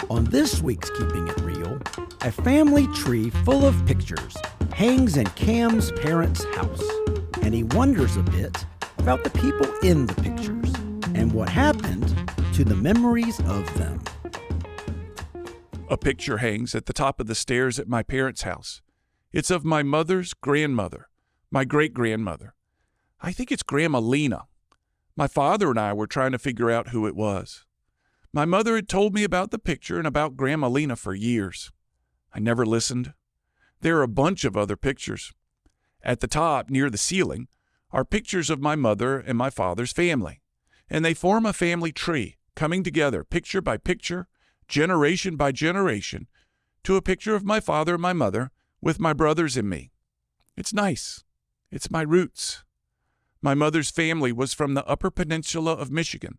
On this week's Keeping It Real, a family tree full of pictures hangs in Cam's parents' house, and he wonders a bit about the people in the pictures and what happened to the memories of them. A picture hangs at the top of the stairs at my parents' house. It's of my mother's grandmother, my great-grandmother. I think it's Grandma Leena. My father and I were trying to figure out who it was. My mother had told me about the picture and about Grandma Leena for years. I never listened. There are a bunch of other pictures. At the top, near the ceiling, are pictures of my mother and my father's family, and they form a family tree, coming together picture by picture, generation by generation, to a picture of my father and my mother with my brothers and me. It's nice. It's my roots. My mother's family was from the upper peninsula of Michigan.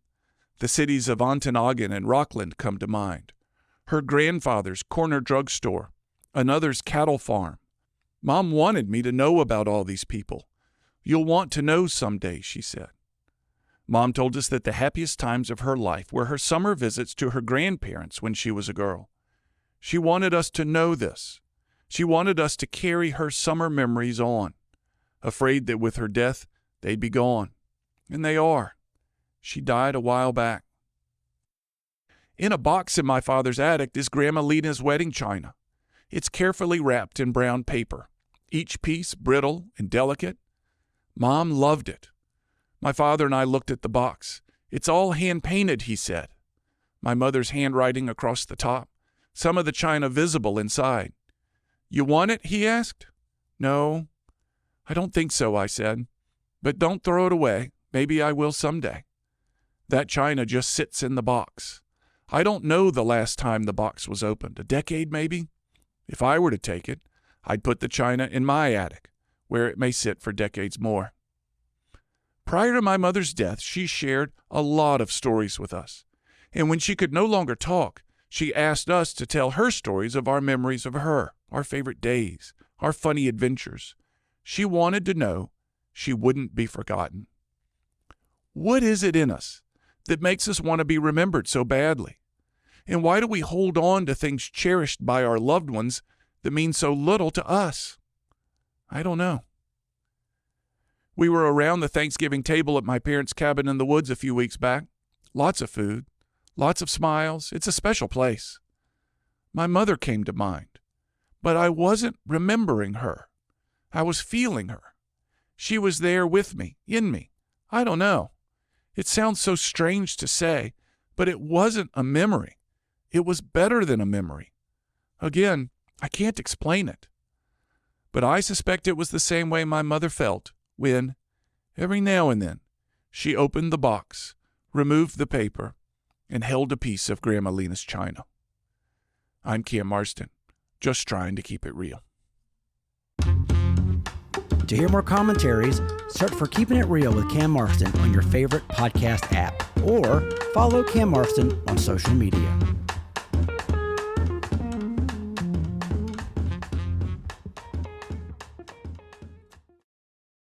The cities of Ontonagon and Rockland come to mind. Her grandfather's corner drugstore, another's cattle farm. Mom wanted me to know about all these people. You'll want to know someday, she said. Mom told us that the happiest times of her life were her summer visits to her grandparents when she was a girl. She wanted us to know this. She wanted us to carry her summer memories on, afraid that with her death, they'd be gone. And they are. She died a while back. In a box in my father's attic is Grandma Leena's wedding china. It's carefully wrapped in brown paper, each piece brittle and delicate. Mom loved it. My father and I looked at the box. It's all hand-painted, he said. My mother's handwriting across the top, some of the china visible inside. You want it? He asked. No, I don't think so, I said. But don't throw it away. Maybe I will someday. That china just sits in the box. I don't know the last time the box was opened. A decade, maybe? If I were to take it, I'd put the china in my attic, where it may sit for decades more. Prior to my mother's death, she shared a lot of stories with us. And when she could no longer talk, she asked us to tell her stories of our memories of her, our favorite days, our funny adventures. She wanted to know she wouldn't be forgotten. What is it in us that makes us want to be remembered so badly? And why do we hold on to things cherished by our loved ones that mean so little to us? I don't know. We were around the Thanksgiving table at my parents' cabin in the woods a few weeks back. Lots of food, lots of smiles. It's a special place. My mother came to mind, but I wasn't remembering her. I was feeling her. She was there with me, in me. I don't know. It sounds so strange to say, but it wasn't a memory. It was better than a memory. Again, I can't explain it. But I suspect it was the same way my mother felt when, every now and then, she opened the box, removed the paper, and held a piece of Grandma Leena's china. I'm Cam Marston, just trying to keep it real. To hear more commentaries, search for Keeping It Real with Cam Marston on your favorite podcast app or follow Cam Marston on social media.